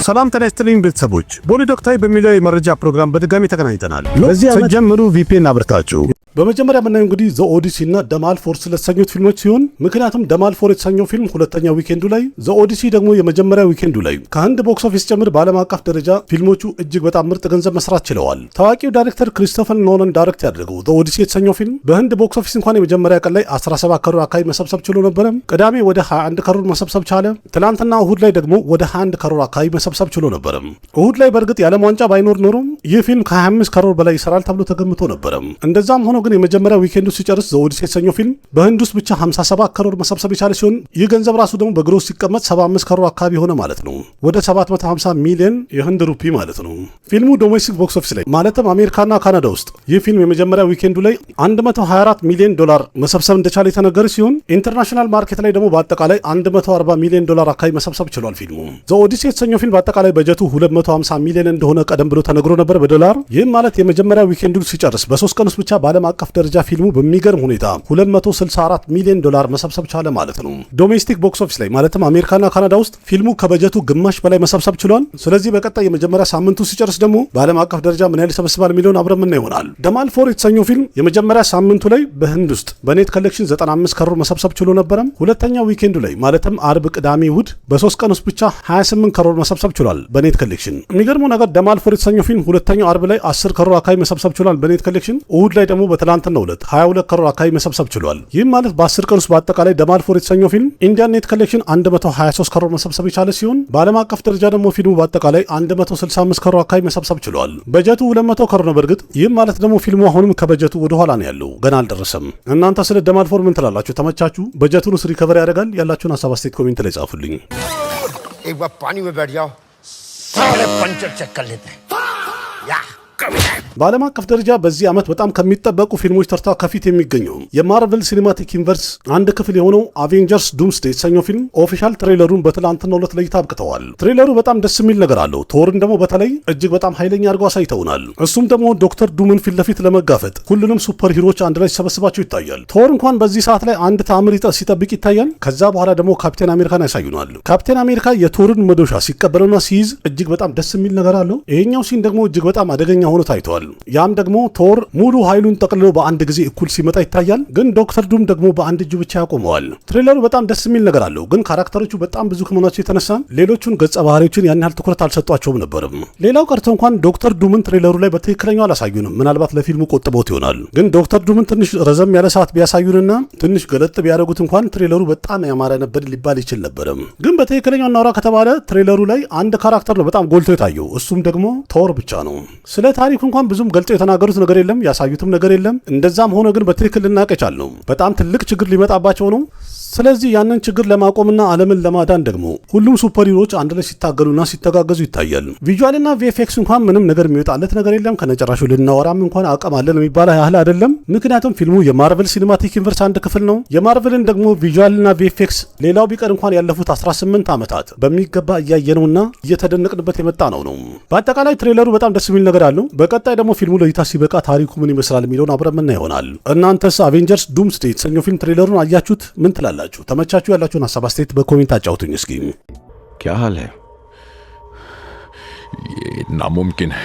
ሰላም ጤና ይስጥልኝ ቤተሰቦች፣ ቦሊ ዶክተር በሚለው የመረጃ ፕሮግራም በድጋሚ ተገናኝተናል። በዚህ ዓመት ጀምሩ ቪፒኤን አብርታችሁ በመጀመሪያ የምናየው እንግዲህ ዘ ኦዲሲ እና ደማል ፎርስ ለተሰኙት ፊልሞች ሲሆን ምክንያቱም ደማል ፎር የተሰኘው ፊልም ሁለተኛ ዊኬንዱ ላይ፣ ዘ ኦዲሲ ደግሞ የመጀመሪያ ዊኬንዱ ላይ ከህንድ ቦክስ ኦፊስ ጭምር በዓለም አቀፍ ደረጃ ፊልሞቹ እጅግ በጣም ምርጥ ገንዘብ መስራት ችለዋል። ታዋቂው ዳይሬክተር ክሪስቶፈር ኖላን ዳይሬክት ያደረገው ዘ ኦዲሲ የተሰኘው ፊልም በህንድ ቦክስ ኦፊስ እንኳን የመጀመሪያ ቀን ላይ 17 ከሮር አካባቢ መሰብሰብ ችሎ ነበረ። ቅዳሜ ወደ 21 ከሮር መሰብሰብ ቻለ። ትናንትና እሁድ ላይ ደግሞ ወደ 21 ከሮር አካባቢ መሰብሰብ ችሎ ነበረ። እሁድ ላይ በእርግጥ የዓለም ዋንጫ ባይኖር ኖሮ ይህ ፊልም ከ25 ከሮር በላይ ይሰራል ተብሎ ተገምቶ ነበረ። እንደዛም ሆኖ ግን የመጀመሪያ ዊኬንዱ ሲጨርስ ዘ ኦዲሲ የተሰኘው ፊልም በህንድ ውስጥ ብቻ 57 ከሮር መሰብሰብ የቻለ ሲሆን ይህ ገንዘብ ራሱ ደግሞ በግሮስ ሲቀመጥ 75 ከሮር አካባቢ ሆነ ማለት ነው። ወደ 750 ሚሊዮን የህንድ ሩፒ ማለት ነው። ፊልሙ ዶሜስቲክ ቦክስ ኦፊስ ላይ ማለትም አሜሪካና ካናዳ ውስጥ ይህ ፊልም የመጀመሪያ ዊኬንዱ ላይ 124 ሚሊዮን ዶላር መሰብሰብ እንደቻለ የተነገረ ሲሆን ኢንተርናሽናል ማርኬት ላይ ደግሞ በአጠቃላይ 140 ሚሊዮን ዶላር አካባቢ መሰብሰብ ችሏል። ፊልሙ ዘ ኦዲሲ የተሰኘው ፊልም በአጠቃላይ በጀቱ 250 ሚሊዮን እንደሆነ ቀደም ብሎ ተነግሮ ነበር በዶላር። ይህም ማለት የመጀመሪያ ዊኬንዱ ሲጨርስ በ3 ቀን ውስጥ ብቻ በዓለም አቀፍ ደረጃ ፊልሙ በሚገርም ሁኔታ 264 ሚሊዮን ዶላር መሰብሰብ ቻለ ማለት ነው። ዶሜስቲክ ቦክስ ኦፊስ ላይ ማለትም አሜሪካና ካናዳ ውስጥ ፊልሙ ከበጀቱ ግማሽ በላይ መሰብሰብ ችሏል። ስለዚህ በቀጣይ የመጀመሪያ ሳምንቱ ሲጨርስ ደግሞ በዓለም አቀፍ ደረጃ ምን ያህል ይሰበስባል የሚለውን አብረን ምን ይሆናል። ደማል ፎር የተሰኘው ፊልም የመጀመሪያ ሳምንቱ ላይ በህንድ ውስጥ በኔት ኮሌክሽን 95 ከሮር መሰብሰብ ችሎ ነበረ። ሁለተኛ ዊኬንዱ ላይ ማለትም አርብ፣ ቅዳሜ፣ እሁድ በ3 ቀን ውስጥ ብቻ 28 ከሮር መሰብሰብ ችሏል በኔት ኮሌክሽን። የሚገርመው ነገር ደማል ፎር የተሰኘው ፊልም ሁለተኛው አርብ ላይ 10 ከሮር አካባቢ መሰብሰብ ችሏል በኔት ኮሌክሽን። እሁድ ላይ ደግሞ በትላንትናው ዕለት 22 ከሮር አካባቢ መሰብሰብ ችሏል። ይህም ማለት በ10 ቀን ውስጥ በአጠቃላይ ደማል ፎር የተሰኘው ፊልም ኢንዲያን ኔት ኮሌክሽን 123 ከሮር መሰብሰብ የቻለ ሲሆን በዓለም አቀፍ ደረጃ ደግሞ ፊልሙ በአጠቃላይ 165 ከሮር አካባቢ መሰብሰብ ችሏል። በጀቱ 200 ከሮር ነው በእርግጥ። ይህም ማለት ደግሞ ፊልሙ አሁንም ከበጀቱ ወደ ኋላ ነው ያለው፣ ገና አልደረሰም። እናንተ ስለ ደማል ፎር ምን ትላላችሁ? ተመቻችሁ? በጀቱን ውስጥ ሪከቨር ያደርጋል? ያላችሁን ሀሳብ አስተያየት ኮሜንት ላይ ጻፉልኝ። एक बार पानी में बैठ जाओ, सारे पंचर चेक कर लेते हैं। या በዓለም አቀፍ ደረጃ በዚህ ዓመት በጣም ከሚጠበቁ ፊልሞች ተርታ ከፊት የሚገኘው የማርቨል ሲኒማቲክ ዩኒቨርስ አንድ ክፍል የሆነው አቬንጀርስ ዱምስዴይ የተሰኘው ፊልም ኦፊሻል ትሬለሩን በትላንትናው ዕለት ለእይታ አብቅተዋል። ትሬለሩ በጣም ደስ የሚል ነገር አለው። ቶርን ደግሞ በተለይ እጅግ በጣም ኃይለኛ አድርገው አሳይተውናል። እሱም ደግሞ ዶክተር ዱምን ፊት ለፊት ለመጋፈጥ ሁሉንም ሱፐር ሂሮች አንድ ላይ ሲሰበስባቸው ይታያል። ቶር እንኳን በዚህ ሰዓት ላይ አንድ ተአምር ሲጠብቅ ይታያል። ከዛ በኋላ ደግሞ ካፕቴን አሜሪካን ያሳዩናል። ካፕቴን አሜሪካ የቶርን መዶሻ ሲቀበለውና ሲይዝ እጅግ በጣም ደስ የሚል ነገር አለው። ይሄኛው ሲን ደግሞ እጅግ በጣም አደገኛ ሆኖ ታይቷል። ያም ደግሞ ቶር ሙሉ ኃይሉን ጠቅልሎ በአንድ ጊዜ እኩል ሲመጣ ይታያል። ግን ዶክተር ዱም ደግሞ በአንድ እጁ ብቻ ያቆመዋል። ትሬለሩ በጣም ደስ የሚል ነገር አለው። ግን ካራክተሮቹ በጣም ብዙ ከመሆናቸው የተነሳ ሌሎቹን ገጸ ባህሪዎችን ያን ያህል ትኩረት አልሰጧቸውም ነበርም። ሌላው ቀርቶ እንኳን ዶክተር ዱምን ትሬለሩ ላይ በትክክለኛው አላሳዩንም። ምናልባት ለፊልሙ ቆጥቦት ይሆናል። ግን ዶክተር ዱምን ትንሽ ረዘም ያለ ሰዓት ቢያሳዩንና ትንሽ ገለጥ ቢያደርጉት እንኳን ትሬለሩ በጣም ያማረ ነበር ሊባል ይችል ነበርም። ግን በትክክለኛው እናውራ ከተባለ ትሬለሩ ላይ አንድ ካራክተር ነው በጣም ጎልቶ የታየው። እሱም ደግሞ ቶር ብቻ ነው። ስለ ታሪኩ እንኳን ብዙም ገልጸው የተናገሩት ነገር የለም፣ ያሳዩትም ነገር የለም። እንደዛም ሆኖ ግን በትክክል ልናውቅ የቻልነው በጣም ትልቅ ችግር ሊመጣባቸው ነው። ስለዚህ ያንን ችግር ለማቆምና ዓለምን ለማዳን ደግሞ ሁሉም ሱፐር ሂሮዎች አንድ ላይ ሲታገሉና ሲተጋገዙ ይታያል። ቪዥዋልና ቪኤፍኤክስ እንኳን ምንም ነገር የሚወጣለት ነገር የለም። ከነጨራሹ ልናወራም እንኳን አቅም አለን የሚባል ያህል አይደለም። ምክንያቱም ፊልሙ የማርቨል ሲኒማቲክ ዩኒቨርስ አንድ ክፍል ነው። የማርቨልን ደግሞ ቪዥዋልና ቪኤፍኤክስ ሌላው ቢቀር እንኳን ያለፉት 18 ዓመታት በሚገባ እያየነውና እየተደነቅንበት የመጣ ነው። በአጠቃላይ ትሬለሩ በጣም ደስ የሚል ነገር አለው። በቀጣይ ደግሞ ፊልሙ ለእይታ ሲበቃ ታሪኩ ምን ይመስላል የሚለውን አብረን ምና ይሆናል። እናንተስ አቬንጀርስ ዱምስዴይ የተሰኘው ፊልም ትሬለሩን አያችሁት? ምን ትላላችሁ? ተመቻችሁ? ያላችሁን ሀሳብ አስተያየት በኮሜንት አጫውቱኝ እስኪ። क्या हाल है? ये नामुमकिन है।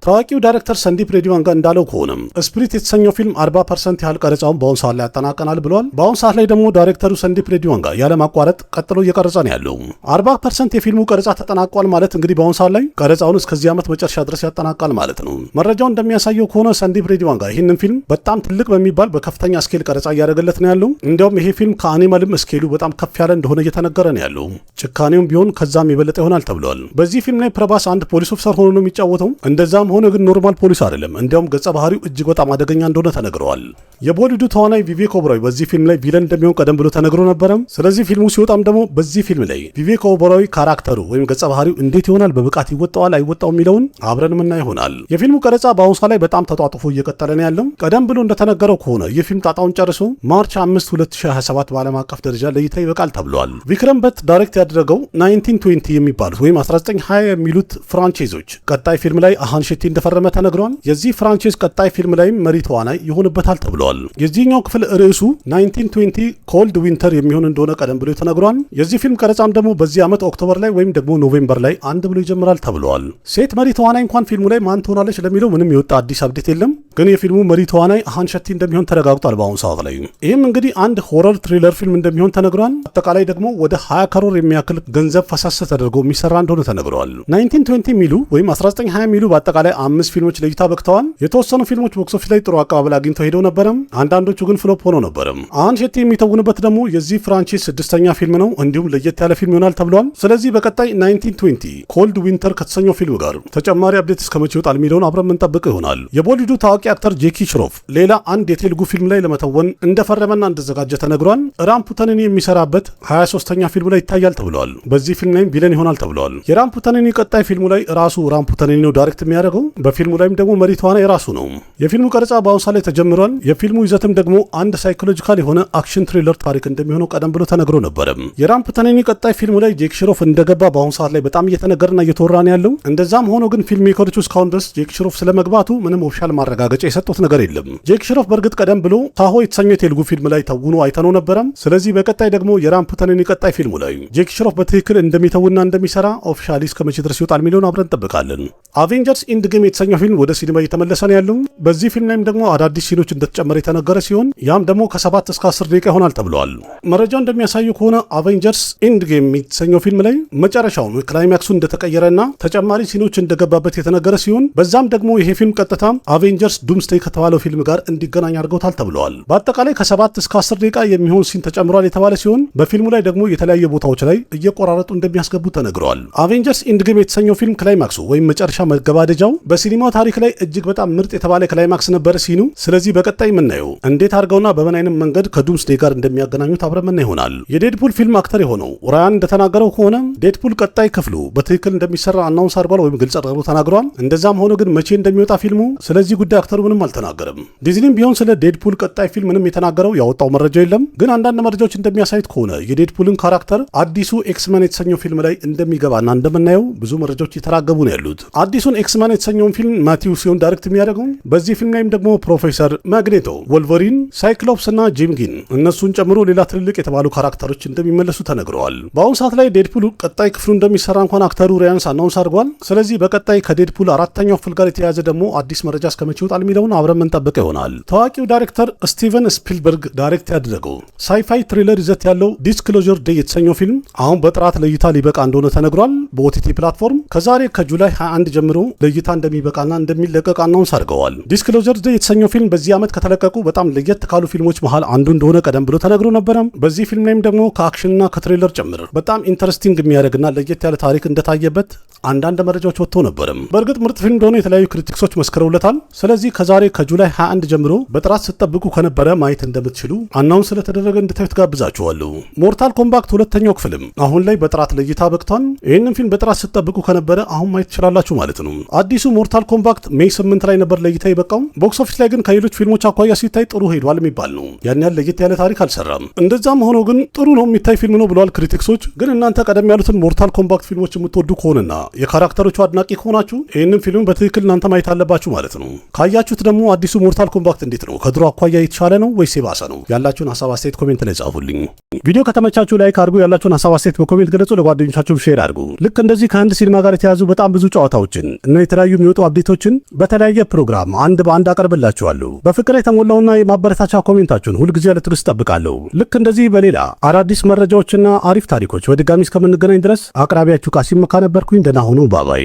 ታዋቂው ዳይሬክተር ሰንዲፕ ሬድዲዋንጋ እንዳለው ከሆነም ስፒሪት የተሰኘው ፊልም 40% ያህል ቀረጻውን በአሁን ሰዓት ላይ ያጠናቀናል ብሏል። በአሁን ሰዓት ላይ ደግሞ ዳይሬክተሩ ሰንዲፕ ሬድዲዋንጋ ያለማቋረጥ ቀጥሎ እየቀረጸ ነው ያለው። 40% የፊልሙ ቀረጻ ተጠናቋል ማለት እንግዲህ በአሁን ሰዓት ላይ ቀረጻውን እስከዚህ ዓመት መጨረሻ ድረስ ያጠናቃል ማለት ነው። መረጃው እንደሚያሳየው ከሆነ ሰንዲፕ ሬድዲዋንጋ ይህንን ፊልም በጣም ትልቅ በሚባል በከፍተኛ ስኬል ቀረጻ እያደረገለት ነው ያለው። እንዲያውም ይሄ ፊልም ከአኒማልም ስኬሉ በጣም ከፍ ያለ እንደሆነ እየተነገረ ነው ያለው። ጭካኔውም ቢሆን ከዛም የበለጠ ይሆናል ተብሏል። በዚህ ፊልም ላይ ፕረባስ አንድ ፖሊስ ኦፊሰር ሆኖ ነው የሚጫወተው። እንደዛም ሆነ ግን ኖርማል ፖሊስ አይደለም። እንዲያውም ገጸ ባህሪው እጅግ በጣም አደገኛ እንደሆነ ተነግረዋል። የቦሊውዱ ተዋናይ ቪቬክ ኦበሮይ በዚህ ፊልም ላይ ቪለን እንደሚሆን ቀደም ብሎ ተነግሮ ነበረ። ስለዚህ ፊልሙ ሲወጣም ደግሞ በዚህ ፊልም ላይ ቪቬክ ኦበሮይ ካራክተሩ ወይም ገጸ ባህሪው እንዴት ይሆናል፣ በብቃት ይወጣዋል አይወጣው የሚለውን አብረን ምና ይሆናል። የፊልሙ ቀረጻ በአሁኑ ሰዓት ላይ በጣም ተጧጥፎ እየቀጠለ ነው ያለው። ቀደም ብሎ እንደተነገረው ከሆነ ይህ ፊልም ጣጣውን ጨርሶ ማርች 5 2027 በዓለም አቀፍ ደረጃ ለእይታ ይበቃል ተብሏል። ቪክረም በት ዳይሬክት ያደረገው 1920 የሚባሉት ወይም 1920 የሚሉት ፍራንቻይዞች ቀጣይ ፊልም ላይ አሃን ሼቲ እንደፈረመ ተነግሯል። የዚህ ፍራንቻይዝ ቀጣይ ፊልም ላይም መሪ ተዋናይ ይሆንበታል ተብሏል። የዚህኛው ክፍል ርዕሱ 1920 ኮልድ ዊንተር የሚሆን እንደሆነ ቀደም ብሎ ተነግሯል። የዚህ ፊልም ቀረጻም ደግሞ በዚህ ዓመት ኦክቶበር ላይ ወይም ደግሞ ኖቬምበር ላይ አንድ ብሎ ይጀምራል ተብሏል። ሴት መሪ ተዋናይ እንኳን ፊልሙ ላይ ማን ትሆናለች ለሚለው ምንም የወጣ አዲስ አፕዴት የለም። ግን የፊልሙ መሪ ተዋናይ አሃን ሸቲ እንደሚሆን ተረጋግጧል በአሁኑ ሰዓት ላይ። ይህም እንግዲህ አንድ ሆረር ትሪለር ፊልም እንደሚሆን ተነግሯል። አጠቃላይ ደግሞ ወደ 20 ከሮር የሚያክል ገንዘብ ፈሳስ ተደርጎ የሚሰራ እንደሆነ ተነግሯል። 1920 የሚሉ ወይም 1920 የሚሉ በአጠቃላይ 5 ፊልሞች ለእይታ በቅተዋል። የተወሰኑ ፊልሞች ቦክስ ኦፊስ ላይ ጥሩ አቀባበል አግኝተው ሄደው ነበረም። አንዳንዶቹ ግን ፍሎፕ ሆነው ነበረም። አሃን ሸቲ የሚተውንበት ደግሞ የዚህ ፍራንቻይዝ 6ኛ ፊልም ነው። እንዲሁም ለየት ያለ ፊልም ይሆናል ተብሏል። ስለዚህ በቀጣይ 1920 ኮልድ ዊንተር ከተሰኘው ፊልም ጋር ተጨማሪ አፕዴት እስከመቼ ይወጣል የሚለውን አብረን የምንጠብቀው ይሆናል። የቦሊውዱ ታዋቂ አክተር ጄኪ ሽሮፍ ሌላ አንድ የቴሉጉ ፊልም ላይ ለመተወን እንደፈረመና እንደዘጋጀ ተነግሯል። ራምፑተንን የሚሰራበት 23ኛ ፊልሙ ላይ ይታያል ተብሏል። በዚህ ፊልም ላይም ቪለን ይሆናል ተብሏል። የራምፑተንን ቀጣይ ፊልሙ ላይ ራሱ ራምፑተንን ነው ዳይሬክት የሚያደርገው። በፊልሙ ላይም ደግሞ መሪ ተዋናይ የራሱ ነው። የፊልሙ ቀረጻ በአሁኑ ሰዓት ላይ ተጀምሯል። የፊልሙ ይዘትም ደግሞ አንድ ሳይኮሎጂካል የሆነ አክሽን ትሪለር ታሪክ እንደሚሆነው ቀደም ብሎ ተነግሮ ነበረ። የራምፑተንን ቀጣይ ፊልሙ ላይ ጄክ ሽሮፍ እንደገባ በአሁኑ ሰዓት ላይ በጣም እየተነገረና እየተወራ ነው ያለው። እንደዛም ሆኖ ግን ፊልም ሜከሮቹ እስካሁን ድረስ ጄክ ሽሮፍ ስለመግባቱ ምንም ኦፊሻል ማረጋገጫ የሰጡት ነገር የለም። ጄክ ሽሮፍ በእርግጥ ቀደም ብሎ ታሆ የተሰኘው የቴሉጉ ፊልም ላይ ተውኖ አይተነው ነበረ። ስለዚህ በቀጣይ ደግሞ የራምፑተንን ቀጣይ ፊልሙ ላይ ጄክ ሽሮፍ በትክክል እንደሚተውና እንደሚሰራ ኦፊሻሊ እስከመቼ ድረስ ይወጣል የሚለውን አብረን እንጠብቃለን። አቬንጀርስ ኢንድ ጌም የተሰኘው ፊልም ወደ ሲኒማ እየተመለሰ ነው ያለው። በዚህ ፊልም ላይም ደግሞ አዳዲስ ሲኖች እንደተጨመረ የተነገረ ሲሆን ያም ደግሞ ከ7 እስከ 10 ደቂቃ ይሆናል ተብሏል። መረጃው እንደሚያሳየው ከሆነ አቬንጀርስ ኢንድ ጌም የተሰኘው ፊልም ላይ መጨረሻውን ክላይማክሱ እንደተቀየረና ተጨማሪ ሲኖች እንደገባበት የተነገረ ሲሆን በዛም ደግሞ ይሄ ፊልም ቀጥታ አቬንጀርስ ዱምስቴይ ከተባለው ፊልም ጋር እንዲገናኝ አድርገውታል ተብለዋል። በአጠቃላይ ከ7 እስከ 10 ደቂቃ የሚሆን ሲን ተጨምሯል የተባለ ሲሆን በፊልሙ ላይ ደግሞ የተለያየ ቦታዎች ላይ እየቆራረጡ እንደሚያስገቡ ተነግረዋል። አቬንጀርስ ኢንድ ጌም የተሰኘው ፊልም ክላይማክሱ ወይም መጨረሻ መገባደጃው በሲኒማው ታሪክ ላይ እጅግ በጣም ምርጥ የተባለ ክላይማክስ ነበር ሲኑ። ስለዚህ በቀጣይ የምናየው እንዴት አድርገውና በምን አይነት መንገድ ከዱምስቴይ ጋር እንደሚያገናኙት አብረን የምናየው ይሆናል። የዴድፑል ፊልም አክተር የሆነው ራያን እንደተናገረው ከሆነ ዴድፑል ቀጣይ ክፍሉ በትክክል እንደሚሰራ አናውንስ አድርጓል ወይም ግልጽ አድርጎ ተናግሯል። እንደዛም ሆኖ ግን መቼ እንደሚወጣ ፊልሙ ስለዚህ ጉዳይ አክተሩ ምንም አልተናገረም። ዲዝኒም ቢሆን ስለ ዴድፑል ቀጣይ ፊልም ምንም የተናገረው ያወጣው መረጃ የለም። ግን አንዳንድ መረጃዎች እንደሚያሳዩት ከሆነ የዴድፑልን ካራክተር አዲሱ ኤክስመን የተሰኘው ፊልም ላይ እንደሚገባና እንደምናየው ብዙ መረጃዎች እየተራገቡ ነው ያሉት። አዲሱን ኤክስመን የተሰኘውን ፊልም ማቲው ሲሆን ዳይሬክት የሚያደርገው በዚህ ፊልም ላይም ደግሞ ፕሮፌሰር ማግኔቶ፣ ወልቨሪን፣ ሳይክሎፕስ እና ጂም ጊን እነሱን ጨምሮ ሌላ ትልልቅ የተባሉ ካራክተሮች እንደሚመለሱ ተነግረዋል። በአሁኑ ሰዓት ላይ ዴድፑል ቀጣይ ክፍሉ እንደሚሰራ እንኳን አክተሩ ራያንስ አናውንስ አድርጓል። ስለዚህ በቀጣይ ከዴድፑል 4ኛው ክፍል ጋር የተያያዘ ደግሞ አዲስ መረጃ እስከመቼ ይወጣል የሚለውን አብረን የምንጠብቀው ይሆናል። ታዋቂው ዳይሬክተር ስቲቨን ስፒልበርግ ዳይሬክት ያደረገው ሳይፋይ ትሪለር ይዘት ያለው ዲስክሎዥር ዴይ የተሰኘው ፊልም አሁን በጥራት ለእይታ ሊበቃ እንደሆነ ተነግሯል። በኦቲቲ ፕላትፎርም ከዛሬ ከጁላይ 21 ጀምሮ ለእይታ እንደሚበቃና እንደሚለቀቅ አናውንስ አድርገዋል። ዲስክሎዥር ዴይ የተሰኘው ፊልም በዚህ ዓመት ከተለቀቁ በጣም ለየት ካሉ ፊልሞች መሃል አንዱ እንደሆነ ቀደም ብሎ ተነግሮ ነበረ። በዚህ ፊልም ላይም ደግሞ ከአክሽንና ከትሪለር ጭምር በጣም ኢንተረስቲንግ የሚያደርግና ለየት ያለ ታሪክ እንደታየበት አንዳንድ መረጃዎች ወጥተው ነበርም። በእርግጥ ምርጥ ፊልም እንደሆነ የተለያዩ ክሪቲክሶች መስክረውለታል። ስለዚህ ከዛሬ ከጁላይ 21 ጀምሮ በጥራት ስትጠብቁ ከነበረ ማየት እንደምትችሉ አናውንስ ስለተደረገ እንድታዩት ጋብዛችኋለሁ። ሞርታል ኮምባክት 2ኛው ክፍልም አሁን ላይ በጥራት ለእይታ በቅቷል። ይህንን ፊልም በጥራት ስትጠብቁ ከነበረ አሁን ማየት ትችላላችሁ ማለት ነው። አዲሱ ሞርታል ኮምባክት ሜይ 8 ላይ ነበር ለእይታ የበቃው። ቦክስ ኦፊስ ላይ ግን ከሌሎች ፊልሞች አኳያ ሲታይ ጥሩ ሄዷል የሚባል ነው። ያን ያህል ለየት ያለ ታሪክ አልሰራም። እንደዛም ሆኖ ግን ጥሩ ነው የሚታይ ፊልም ነው ብለዋል ክሪቲክሶች። ግን እናንተ ቀደም ያሉትን ሞርታል ኮምባክት ፊልሞች የምትወዱ ከሆነና የካራክተሮቹ አድናቂ ከሆናችሁ ይህንን ፊልም በትክክል እናንተ ማየት አለባችሁ ማለት ነው። ካያችሁት ደግሞ አዲሱ ሞርታል ኮምባክት እንዴት ነው? ከድሮ አኳያ የተሻለ ነው ወይስ የባሰ ነው? ያላችሁን ሀሳብ አስተያየት ኮሜንት ላይ ጻፉልኝ። ቪዲዮ ከተመቻችሁ ላይክ አድርጉ። ያላችሁን ሀሳብ አስተያየት በኮሜንት ገለጹ። ለጓደኞቻችሁ ሼር አድርጉ። ልክ እንደዚህ ከአንድ ሲኒማ ጋር የተያዙ በጣም ብዙ ጨዋታዎችን እና የተለያዩ የሚወጡ አፕዴቶችን በተለያየ ፕሮግራም አንድ በአንድ አቀርብላችኋለሁ። በፍቅር የተሞላውና የማበረታቻ ኮሜንታችሁን ሁልጊዜ ለትርስ ጠብቃለሁ። ልክ እንደዚህ በሌላ አዳዲስ መረጃዎችና አሪፍ ታሪኮች በድጋሚ እስከምንገናኝ ድረስ አቅራቢያችሁ ቃሲም መካ ነበርኩኝ። ደህና ሁኑ። ባባይ።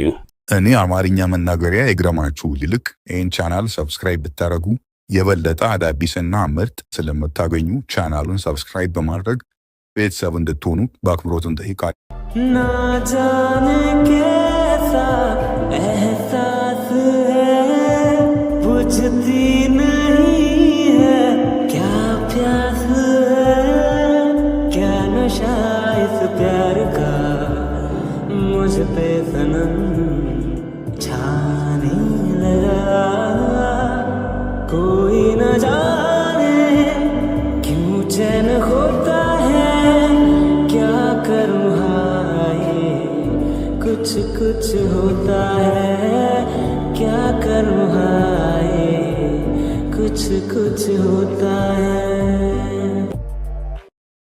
እኔ አማርኛ መናገሪያ ይግረማችሁ ይልቅ ይህን ቻናል ሰብስክራይብ ብታደረጉ የበለጠ አዳዲስና ምርጥ ስለምታገኙ ቻናሉን ሰብስክራይብ በማድረግ ቤተሰብ እንድትሆኑ በአክብሮት እንጠይቃለን። ना जाने कैसा एहसास है बुझती नहीं है क्या प्यास है क्या नशा इस प्यार का मुझ पे सनम छाने लगा कोई न जाने क्यों चैन होता है क्या करूँ कुछ कुछ होता है क्या कुछ कुछ होता है।